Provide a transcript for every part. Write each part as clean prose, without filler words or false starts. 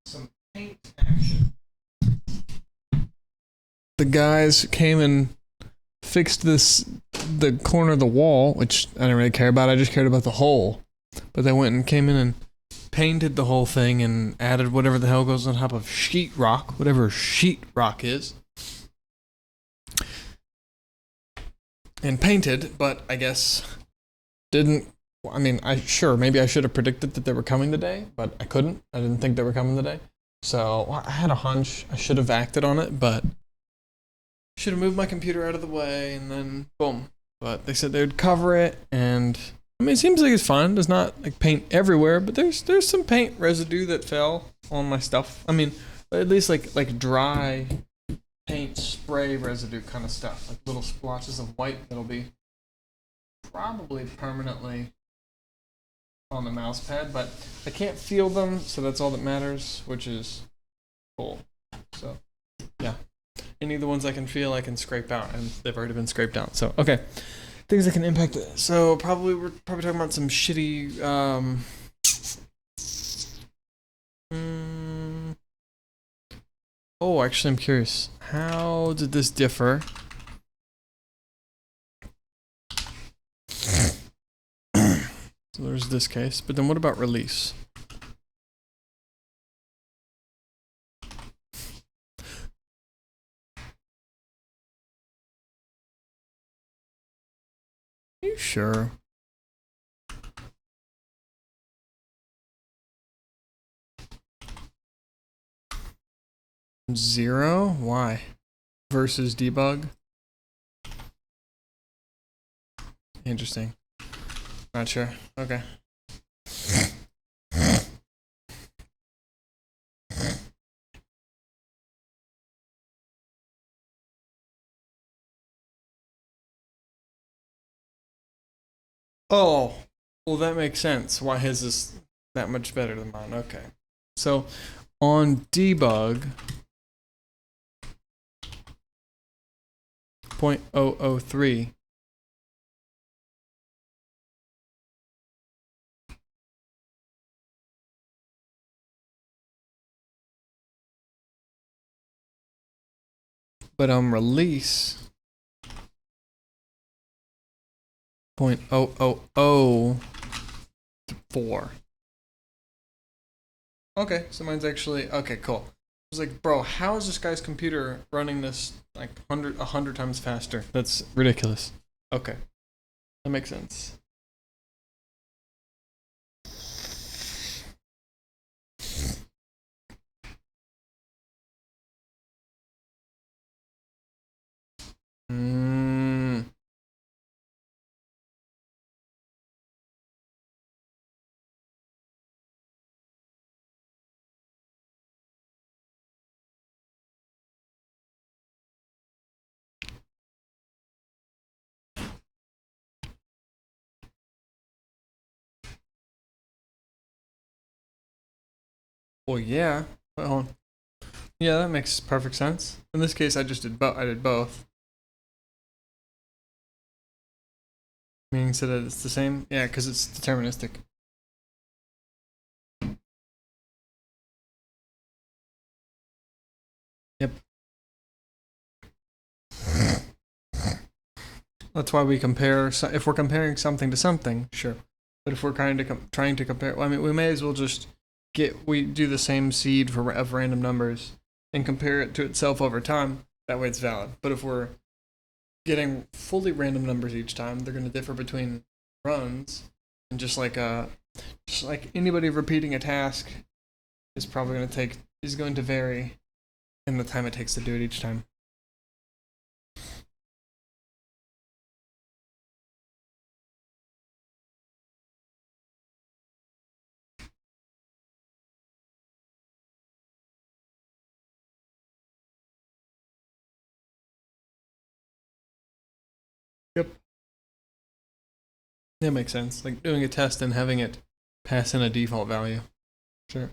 Some paint action. The guys came and fixed the corner of the wall, which I didn't really care about. I just cared about the hole. But they went and came in and painted the whole thing and added whatever the hell goes on top of sheetrock, whatever sheetrock is. And painted, but I guess didn't. I mean, maybe I should have predicted that they were coming today, but I couldn't. I didn't think they were coming today. So I had a hunch. I should have acted on it, but should have moved my computer out of the way and then boom. But they said they would cover it, and I mean, it seems like it's fine. There's not like paint everywhere, but there's some paint residue that fell on my stuff. I mean, at least like dry paint spray residue kind of stuff, like little splotches of white that'll be probably permanently on the mouse pad, but I can't feel them, so that's all that matters, which is cool. So yeah, any of the ones I can feel I can scrape out, and they've already been scraped out. So okay, things that can impact it. So we're probably talking about some shitty oh, actually I'm curious, how did this differ? So there's this case, but then what about release? Are you sure? Zero? Why? Versus debug? Interesting. Not sure. Okay. Oh, well that makes sense. Why his is that much better than mine. Okay. So on debug 0.003, but on release 0.0004. Okay, so mine's actually okay. Cool. I was like, bro, how is this guy's computer running this like 100 times faster? That's ridiculous. Okay, that makes sense. Well, yeah. Wait, hold on. Yeah, that makes perfect sense. In this case, I just did both. I did both. Meaning so that it's the same? Yeah, because it's deterministic. Yep. That's why we compare. If we're comparing something to something, sure. But if we're trying to compare, well, I mean, we may as well just we do the same seed of random numbers and compare it to itself over time. That way, it's valid. But if we're getting fully random numbers each time, they're going to differ between runs, and just like anybody repeating a task is going to vary in the time it takes to do it each time. Yep. That makes sense. Like doing a test and having it pass in a default value. Sure.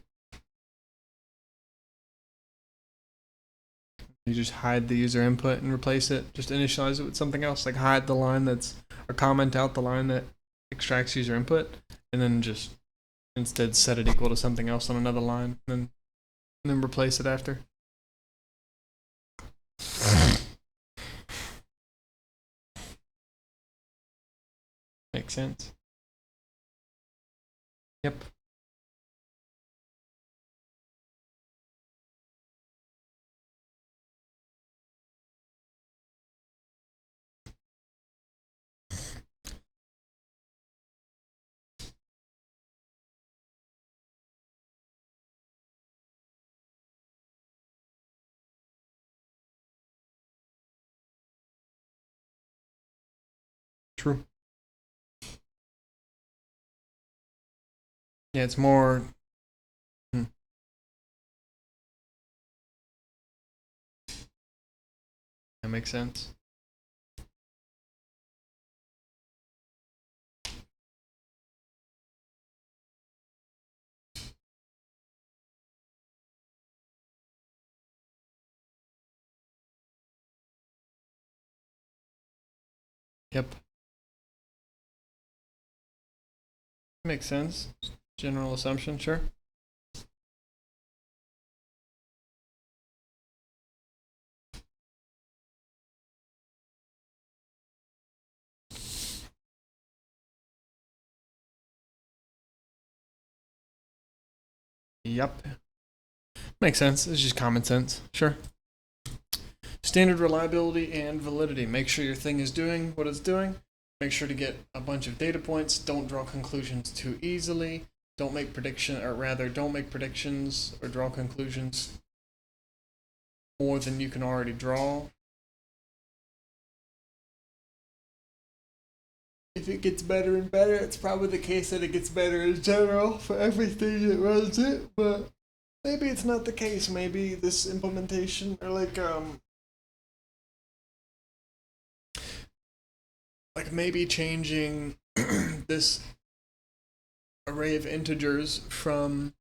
You just hide the user input and replace it. Just initialize it with something else. Like hide the line that's, or comment out the line that extracts user input, and then just instead set it equal to something else on another line, and then replace it after. Makes sense. Yep. True. Yeah, it's more. That makes sense. Yep. Makes sense. General assumption, sure. Yep. Makes sense. It's just common sense. Sure. Standard reliability and validity. Make sure your thing is doing what it's doing. Make sure to get a bunch of data points. Don't draw conclusions too easily. Don't make predictions or draw conclusions more than you can already draw. If it gets better and better, it's probably the case that it gets better in general for everything that runs it, but maybe it's not the case. Maybe this implementation, or like maybe changing this array of integers from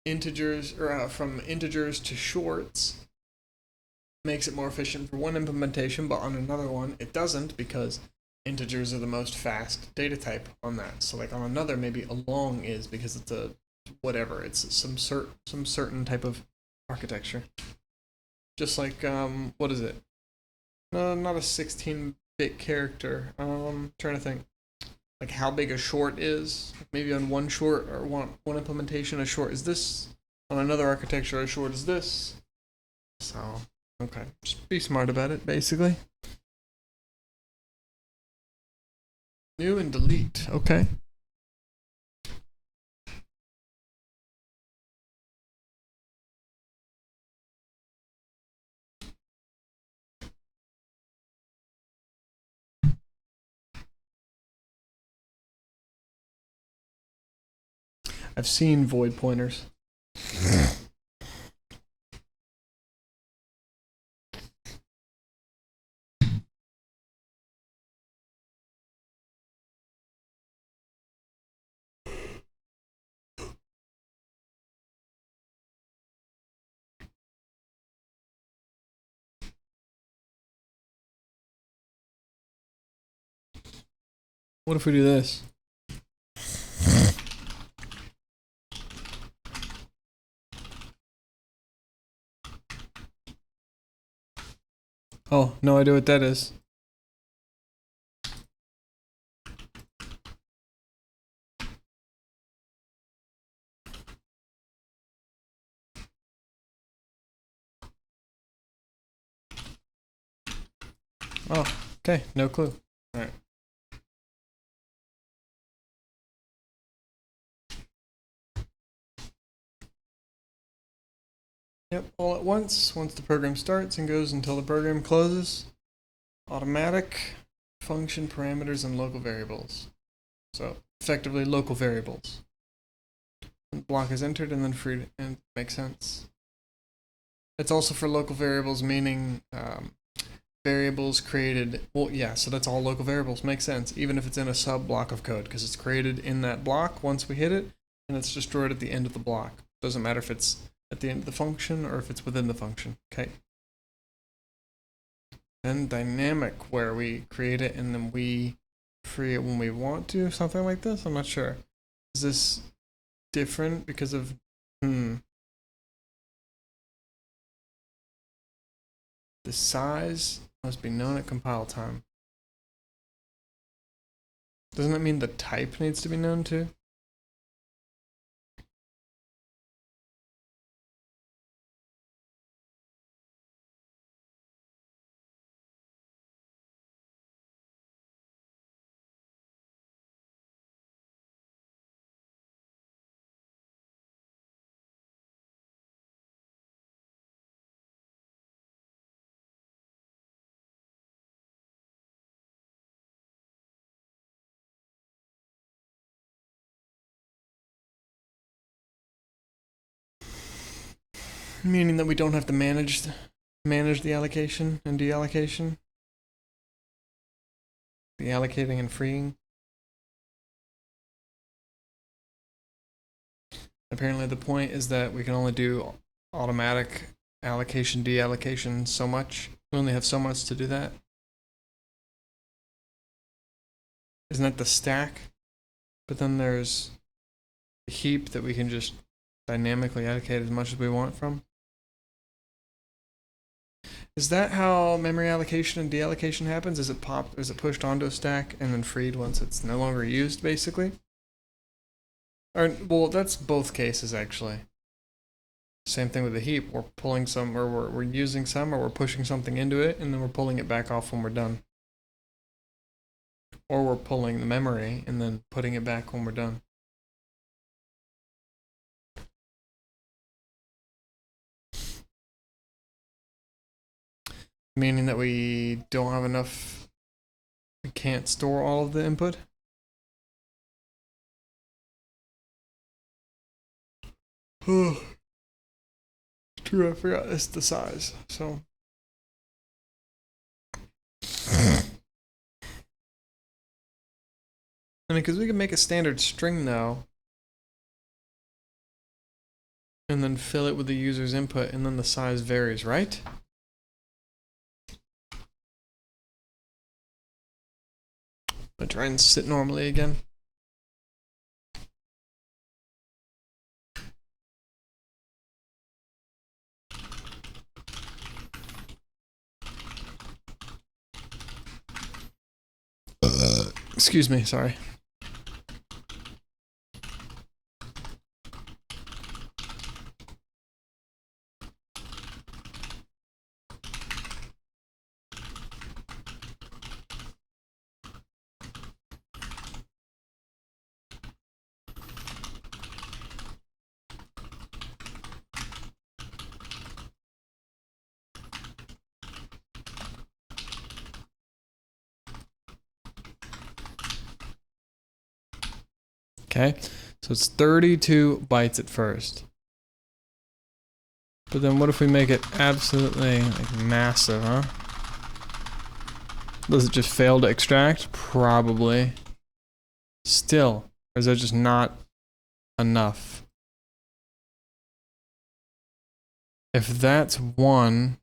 integers to shorts makes it more efficient for one implementation, but on another one it doesn't, because integers are the most fast data type on that. So like on another, maybe a long is, because it's a whatever, it's some certain type of architecture. Just like what is it? No, not a 16-bit character. Trying to think. Like how big a short is. Maybe on one short or one implementation, a short is this. On another architecture, a short is this. So, okay. Just be smart about it, basically. New and delete. Okay. I've seen void pointers. What if we do this? Oh, no idea what that is. Oh, okay, no clue. All right. Yep, all at once the program starts and goes until the program closes. Automatic, function parameters, and local variables. So effectively local variables. The block is entered and then free, and makes sense. It's also for local variables, meaning variables created. Well, yeah, so that's all local variables. Makes sense, even if it's in a sub block of code, because it's created in that block once we hit it, and it's destroyed at the end of the block. Doesn't matter if it's at the end of the function or if it's within the function. Okay. Then dynamic, where we create it and then we free it when we want to, something like this. I'm not sure. Is this different because of the size must be known at compile time? Doesn't that mean the type needs to be known too? Meaning that we don't have to manage the allocation and deallocation, the allocating and freeing. Apparently the point is that we can only do automatic allocation deallocation so much. We only have so much to do that. Isn't that the stack? But then there's a heap that we can just dynamically allocate as much as we want from. Is that how memory allocation and deallocation happens? Is it pushed onto a stack and then freed once it's no longer used, basically? Or, well, that's both cases, actually. Same thing with the heap. We're pulling some, or we're using some, or we're pushing something into it, and then we're pulling it back off when we're done. Or we're pulling the memory and then putting it back when we're done. Meaning that we don't have enough, we can't store all of the input. True, I forgot it's the size, so. I mean, because we can make a standard string though, and then fill it with the user's input, and then the size varies, right? I'll try and sit normally again. Excuse me, sorry. Okay, so it's 32 bytes at first. But then what if we make it absolutely like massive, huh? Does it just fail to extract? Probably. Still, or is that just not enough? If that's 1,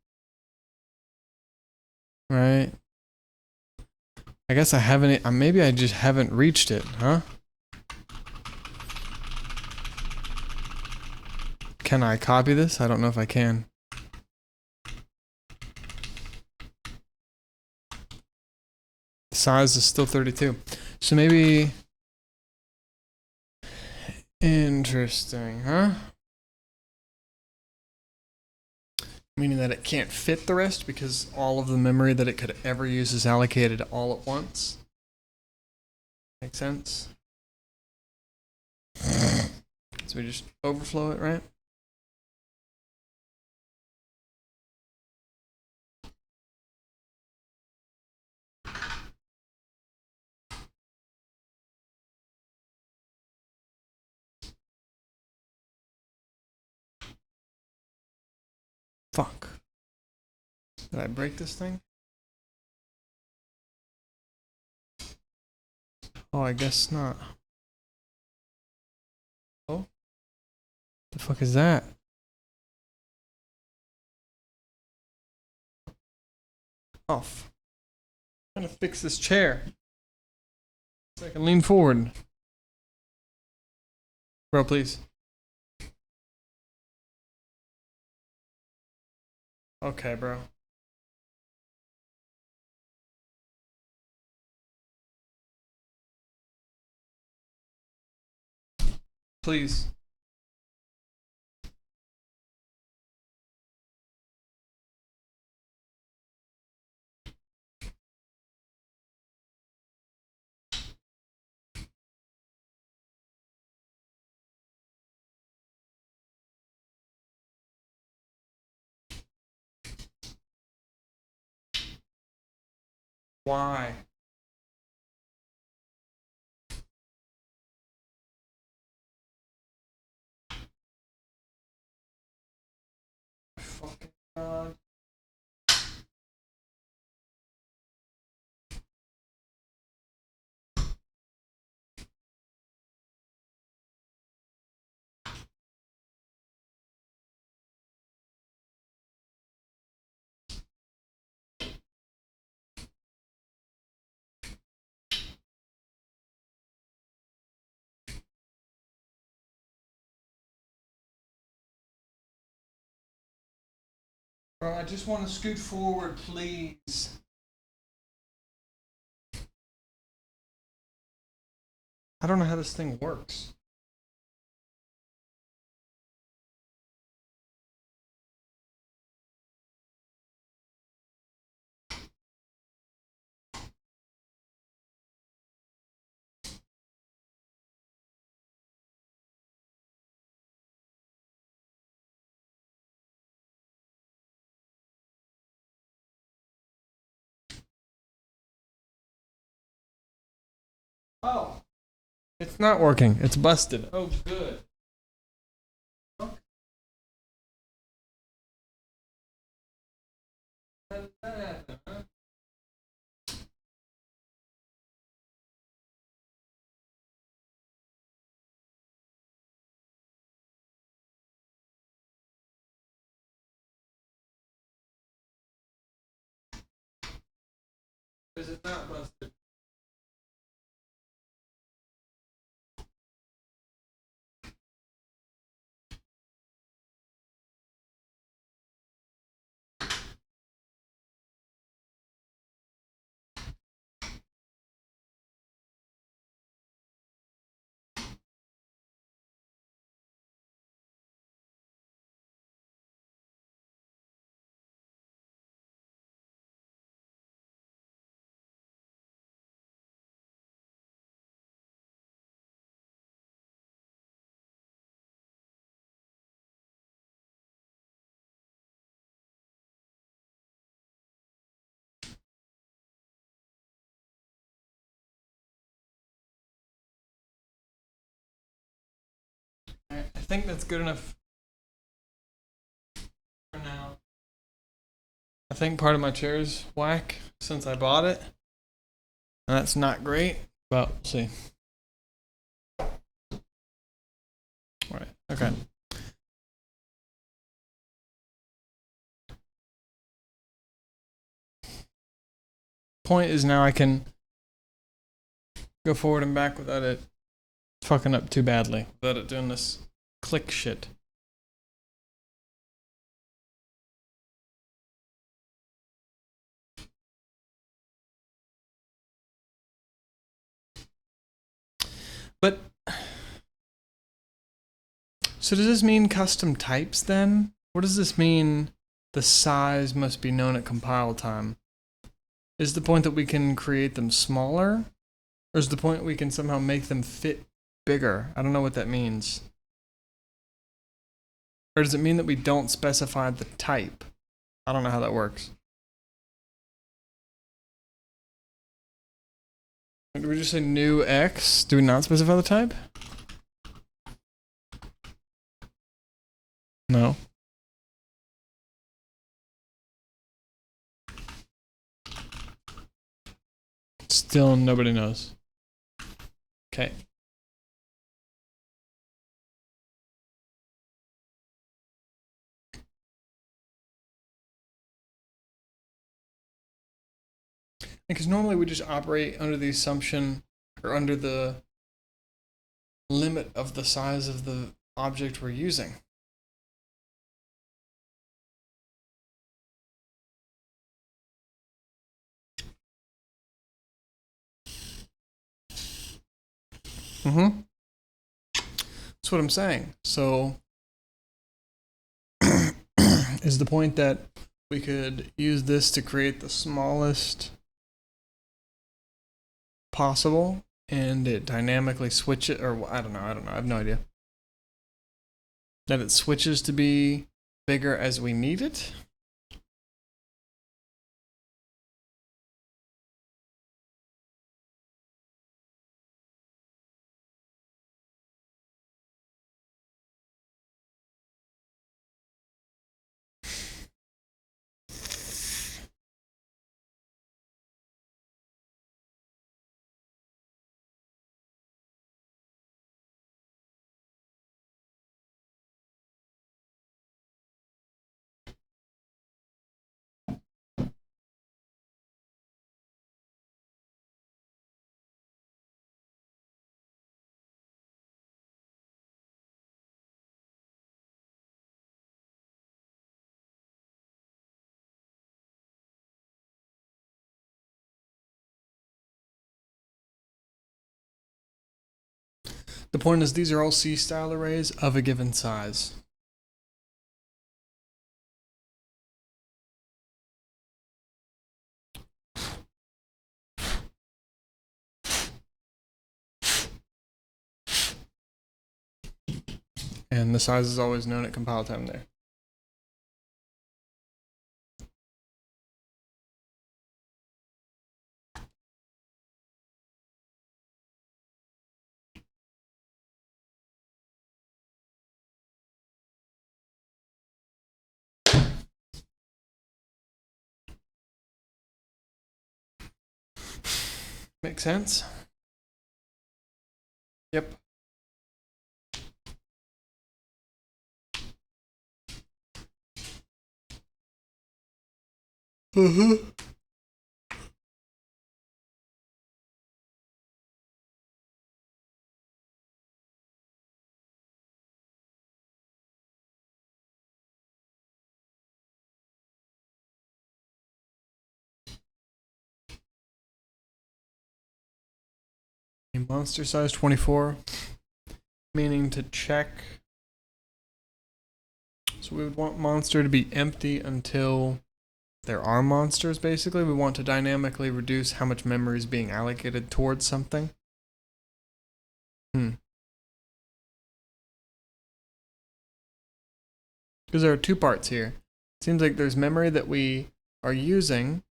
right? I guess I haven't, maybe I just haven't reached it, huh? Can I copy this? I don't know if I can. The size is still 32. So maybe... Interesting, huh? Meaning that it can't fit the rest because all of the memory that it could ever use is allocated all at once. Make sense? So we just overflow it, right? Fuck. Did I break this thing? Oh, I guess not. Oh? The fuck is that? Off. I'm trying to fix this chair. Second, lean forward. Bro, please. Okay, bro. Please. Why? Fucking God. Bro, I just want to scoot forward, please. I don't know how this thing works. Oh. It's not working. It's busted. Oh, good. How did that happen, huh? Is it not busted? I think that's good enough for now. I think part of my chair is whack since I bought it. And that's not great, but we'll see. Alright, okay. Point is now I can go forward and back without it fucking up too badly. Without it doing this click shit. But so does this mean custom types then? What does this mean? The size must be known at compile time. Is the point that we can create them smaller? Or is the point we can somehow make them fit bigger? I don't know what that means. Or does it mean that we don't specify the type? I don't know how that works. Do we just say new X? Do we not specify the type? No. Still nobody knows. Okay. Because normally we just operate under the assumption or under the limit of the size of the object we're using. Mm-hmm. That's what I'm saying. So, is the point that we could use this to create the smallest possible and it dynamically switch it, or I don't know, I have no idea. That it switches to be bigger as we need it? The point is, these are all C-style arrays of a given size. And the size is always known at compile time there. Make sense? Yep. Mm-hmm. A monster size 24, meaning to check. So we would want monster to be empty until there are monsters, basically. We want to dynamically reduce how much memory is being allocated towards something. Because there are two parts here. It seems like there's memory that we are using,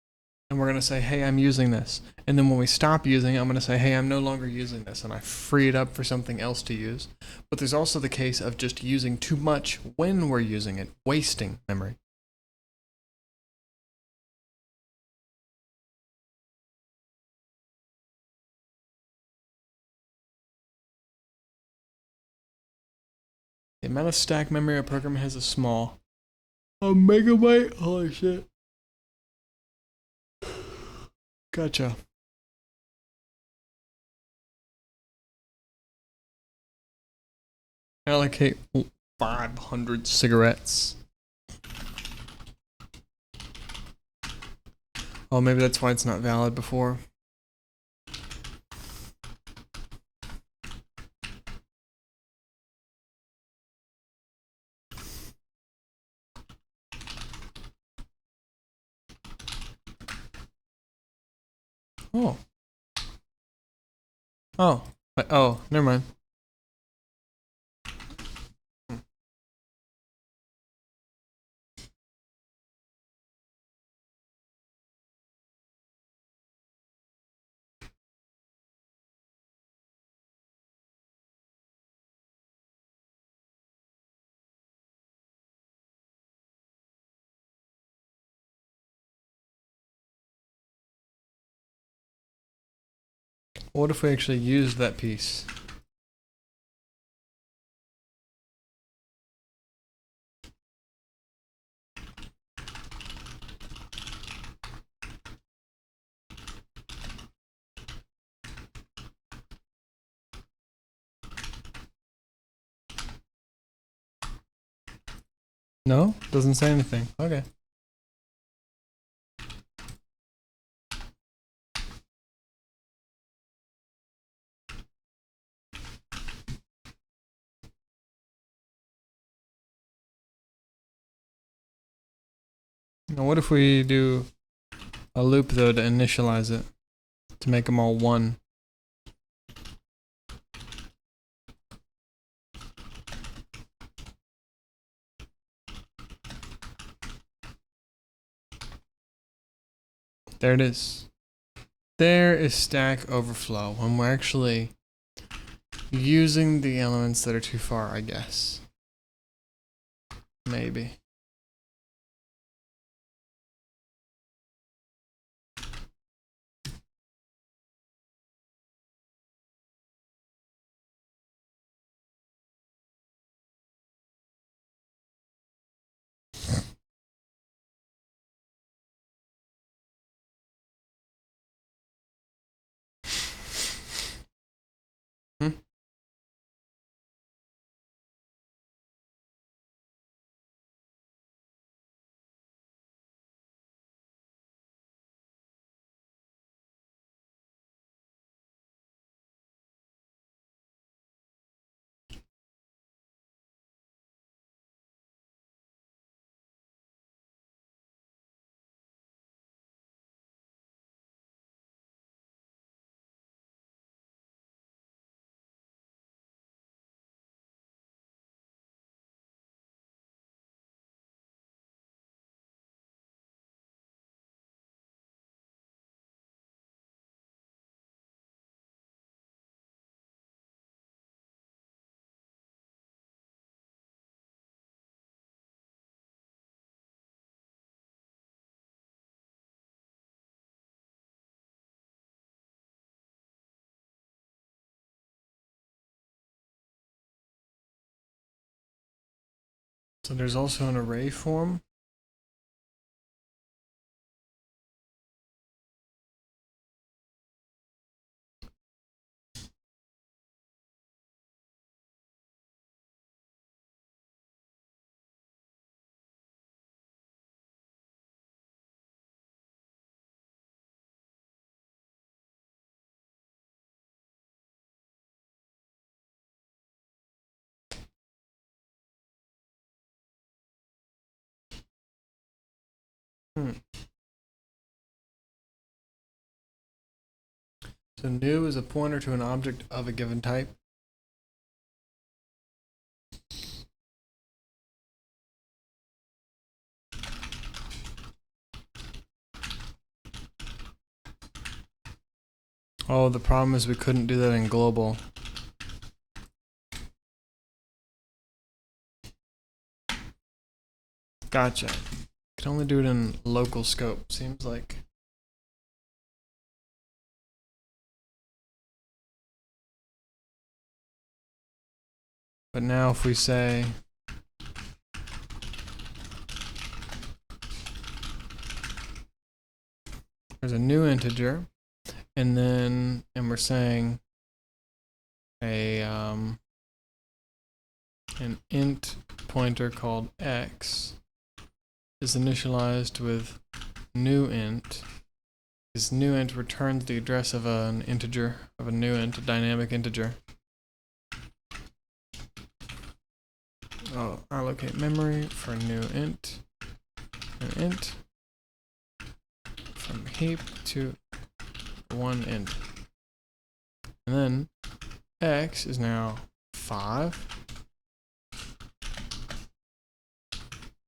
and we're going to say, hey, I'm using this. And then when we stop using it, I'm going to say, hey, I'm no longer using this, and I free it up for something else to use. But there's also the case of just using too much when we're using it, wasting memory. The amount of stack memory a program has is small. A megabyte? Holy shit. Gotcha. Allocate 500 cigarettes. Oh, maybe that's why it's not valid before. Oh. Oh. Oh, never mind. What if we actually used that piece? No? Doesn't say anything. Okay. Now what if we do a loop though to initialize it? To make them all one. There it is. There is Stack Overflow when we're actually using the elements that are too far, I guess. Maybe. Hmm? So there's also an array form. So new is a pointer to an object of a given type. Oh, the problem is we couldn't do that in global. Gotcha. Can only do it in local scope, seems like. But now if we say there's a new integer, and we're saying an int pointer called x is initialized with new int. This new int returns the address of an integer, of a new int, a dynamic integer. I'll allocate memory for new int, an int from heap to one int. And then x is now 5.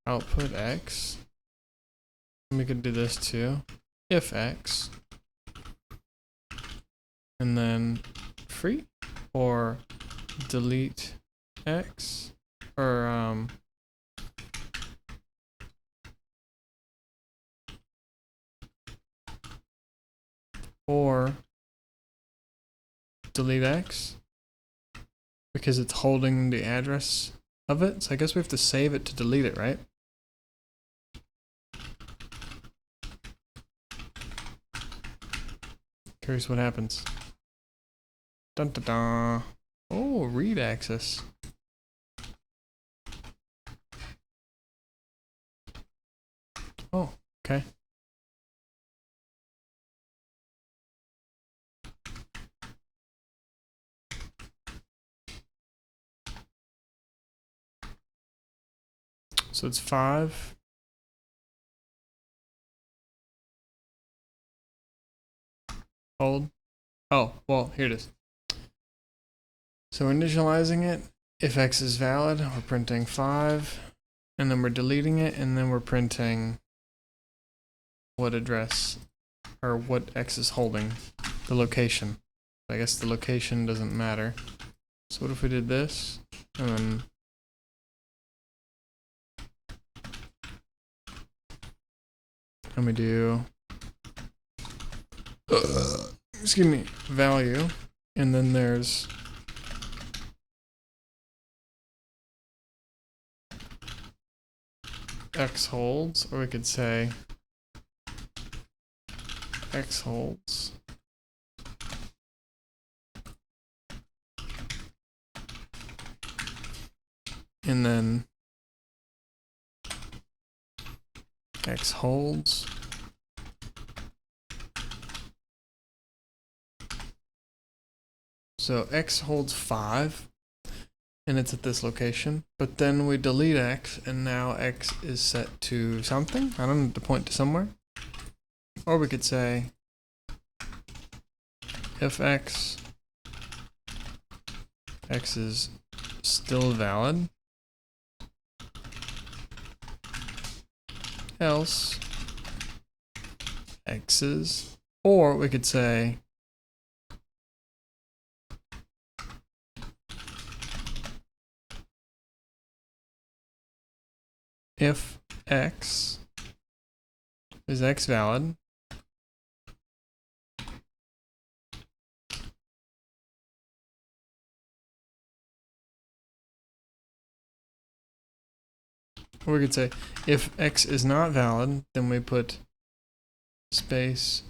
Output x. And we could do this too. If x. And then free or delete x or delete x because it's holding the address of it. So I guess we have to save it to delete it, right? Curious what happens. Dun dun dun. Oh, read access. Oh, okay. So it's 5. Hold. Oh, well, here it is. So we're initializing it. If x is valid, we're printing 5. And then we're deleting it, and then we're printing what address, or what x is holding, the location. I guess the location doesn't matter. So what if we did this, and then we do, excuse me, value, and then there's x holds, or we could say x holds and then x holds so x holds 5 and it's at this location, but then we delete x and now x is set to something. I don't know, to point to somewhere. Or we could say if x is still valid, else x's, or we could say if x is x valid, or we could say if x is not valid, then we put space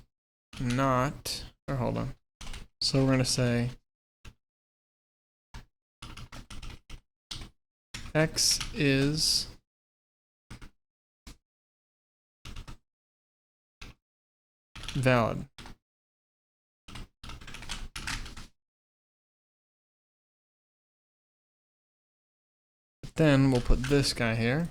not, or hold on. So we're going to say x is valid. Then we'll put this guy here.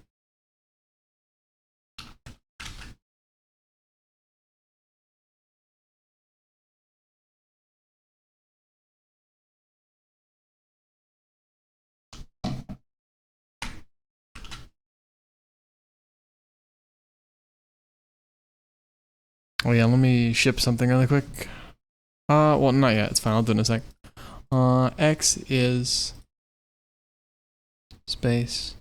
Oh yeah, let me ship something really quick. Well, not yet. It's fine. I'll do it in a sec. X is space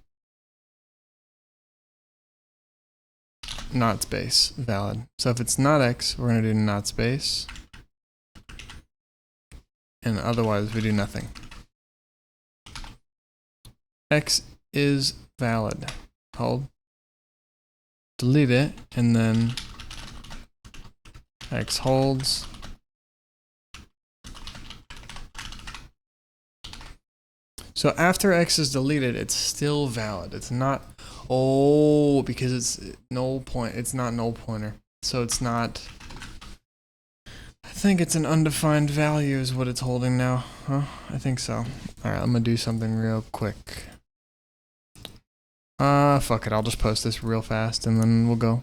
not space valid. So if it's not x, we're going to do not space. And otherwise, we do nothing. X is valid. Hold. Delete it, and then x holds. So after x is deleted, it's still valid. It's not, oh, because it's null point. It's not null pointer. So it's not, I think it's an undefined value is what it's holding now. Huh? I think so. All right, I'm gonna do something real quick. Fuck it. I'll just post this real fast and then we'll go.